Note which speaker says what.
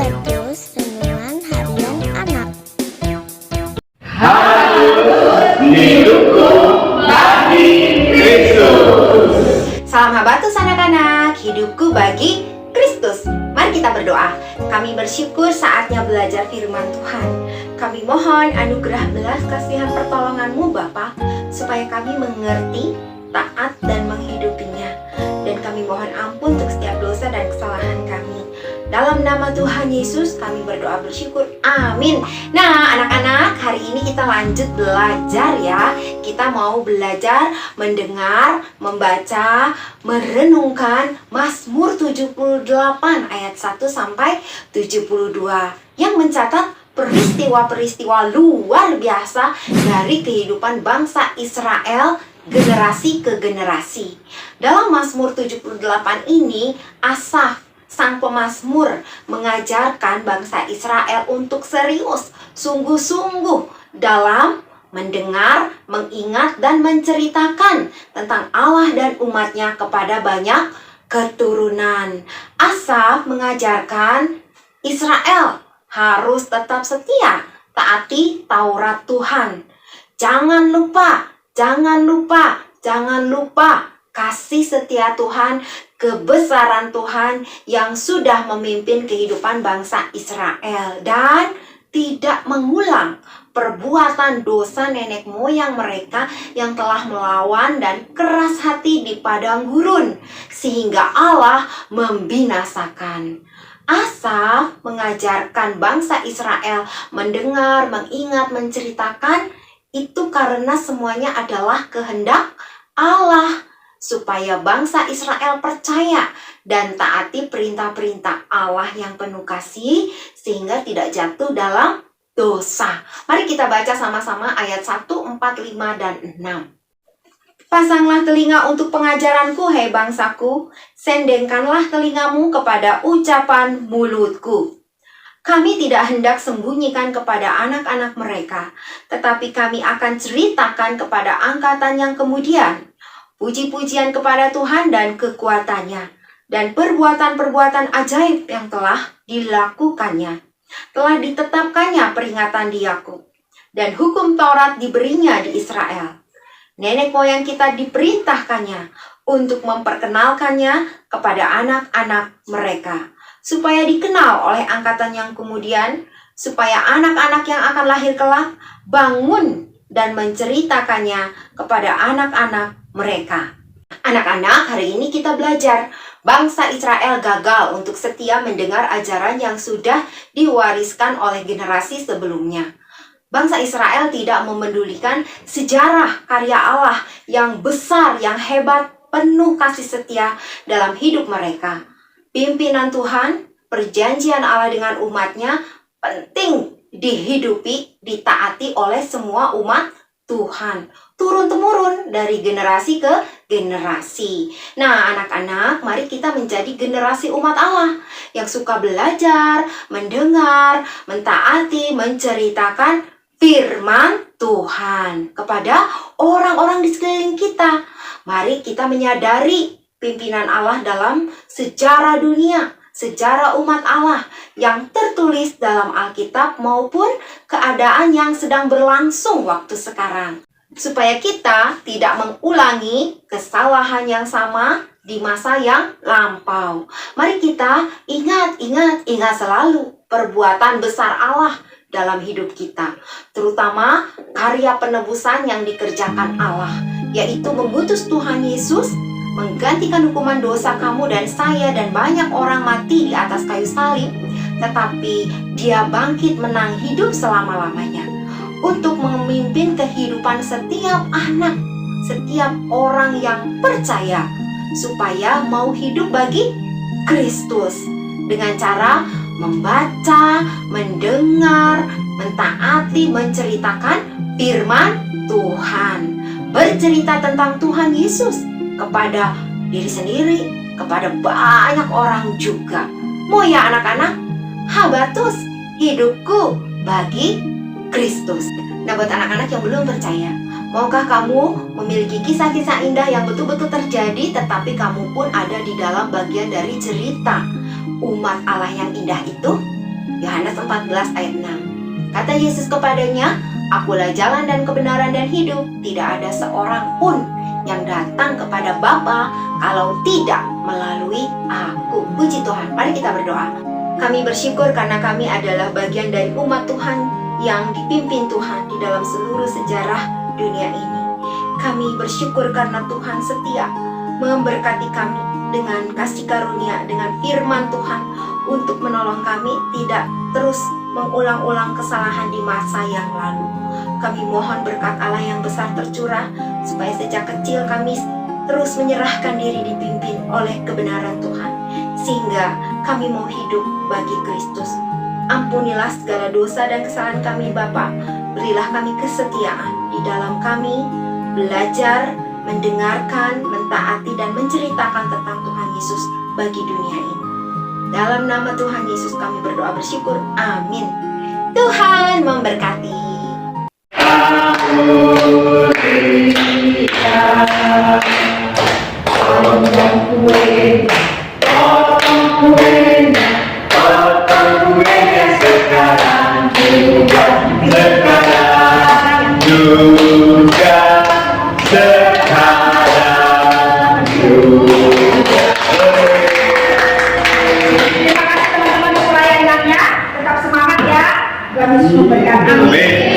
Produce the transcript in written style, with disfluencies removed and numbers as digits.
Speaker 1: Berjus Renungan Harian Anak.
Speaker 2: Hidupku bagi Kristus.
Speaker 3: Salam habatus anak-anak, hidupku bagi Kristus. Mari kita berdoa. Kami bersyukur saatnya belajar firman Tuhan. Kami mohon anugerah belas kasihan pertolongan-Mu Bapa, supaya kami mengerti, taat dan menghidupinya. Dan kami mohon ampun untuk setiap dosa dan kesalahan kami. Dalam nama Tuhan Yesus kami berdoa bersyukur. Amin. Nah anak-anak, hari ini kita lanjut belajar ya. Kita mau belajar mendengar, membaca, merenungkan Mazmur 78 ayat 1 sampai 72 yang mencatat peristiwa-peristiwa luar biasa dari kehidupan bangsa Israel generasi ke generasi. Dalam Mazmur 78 ini, Asaf sang pemazmur mengajarkan bangsa Israel untuk serius, sungguh-sungguh dalam mendengar, mengingat, dan menceritakan tentang Allah dan umatnya kepada banyak keturunan. Asaf mengajarkan Israel harus tetap setia, taati Taurat Tuhan. Jangan lupa kasih setia Tuhan, kebesaran Tuhan yang sudah memimpin kehidupan bangsa Israel, dan tidak mengulang perbuatan dosa nenek moyang mereka yang telah melawan dan keras hati di padang gurun, sehingga Allah membinasakan. Asaf mengajarkan bangsa Israel mendengar, mengingat, menceritakan itu karena semuanya adalah kehendak Allah, supaya bangsa Israel percaya dan taati perintah-perintah Allah yang penuh kasih, sehingga tidak jatuh dalam dosa. Mari kita baca sama-sama ayat 1, 4, 5, dan 6. Pasanglah telinga untuk pengajaranku, hai bangsaku, sendengkanlah telingamu kepada ucapan mulutku. Kami tidak hendak sembunyikan kepada anak-anak mereka, tetapi kami akan ceritakan kepada angkatan yang kemudian puji-pujian kepada Tuhan dan kekuatannya, dan perbuatan-perbuatan ajaib yang telah dilakukannya. Telah ditetapkannya peringatan di Yakub, dan hukum Taurat diberinya di Israel. Nenek moyang kita diperintahkannya untuk memperkenalkannya kepada anak-anak mereka, supaya dikenal oleh angkatan yang kemudian, supaya anak-anak yang akan lahir kelak bangun dan menceritakannya kepada anak-anak mereka. Anak-anak, hari ini kita belajar bangsa Israel gagal untuk setia mendengar ajaran yang sudah diwariskan oleh generasi sebelumnya. Bangsa Israel tidak memedulikan sejarah karya Allah yang besar, yang hebat, penuh kasih setia dalam hidup mereka. Pimpinan Tuhan, perjanjian Allah dengan umatnya penting dihidupi, ditaati oleh semua umat Tuhan, turun-temurun dari generasi ke generasi. Nah, anak-anak, mari kita menjadi generasi umat Allah yang suka belajar, mendengar, mentaati, menceritakan firman Tuhan kepada orang-orang di sekeliling kita. Mari kita menyadari pimpinan Allah dalam sejarah dunia, sejarah umat Allah yang tertulis dalam Alkitab maupun keadaan yang sedang berlangsung waktu sekarang, supaya kita tidak mengulangi kesalahan yang sama di masa yang lampau. Mari kita ingat selalu perbuatan besar Allah dalam hidup kita, terutama karya penebusan yang dikerjakan Allah, yaitu mengutus Tuhan Yesus menggantikan hukuman dosa kamu dan saya dan banyak orang mati di atas kayu salib, tetapi Dia bangkit menang hidup selama-lamanya untuk memimpin kehidupan setiap anak, setiap orang yang percaya, supaya mau hidup bagi Kristus dengan cara membaca, mendengar, mentaati, menceritakan firman Tuhan, bercerita tentang Tuhan Yesus kepada diri sendiri, kepada banyak orang juga. Mau ya anak-anak? Habatus, hidupku bagi Kristus. Nah, buat anak-anak yang belum percaya, maukah kamu memiliki kisah-kisah indah yang betul-betul terjadi, tetapi kamu pun ada di dalam bagian dari cerita umat Allah yang indah itu? Yohanes 14 ayat 6. Kata Yesus kepadanya, "Akulah jalan dan kebenaran dan hidup. Tidak ada seorang pun yang datang kepada Bapa kalau tidak melalui aku." Puji Tuhan. Mari kita berdoa. Kami bersyukur karena kami adalah bagian dari umat Tuhan yang dipimpin Tuhan di dalam seluruh sejarah dunia ini. Kami bersyukur karena Tuhan setia memberkati kami dengan kasih karunia, dengan firman Tuhan untuk menolong kami tidak terus mengulang-ulang kesalahan di masa yang lalu. Kami mohon berkat Allah yang besar tercurah, supaya sejak kecil kami terus menyerahkan diri dipimpin oleh kebenaran Tuhan, sehingga kami mau hidup bagi Kristus. Ampunilah segala dosa dan kesalahan kami Bapa. Berilah kami kesetiaan di dalam kami belajar, mendengarkan, mentaati, dan menceritakan tentang Tuhan Yesus bagi dunia ini. Dalam nama Tuhan Yesus kami berdoa bersyukur. Amin. Tuhan memberkati.
Speaker 4: Tuhan Yesus memberkati.
Speaker 2: Amin.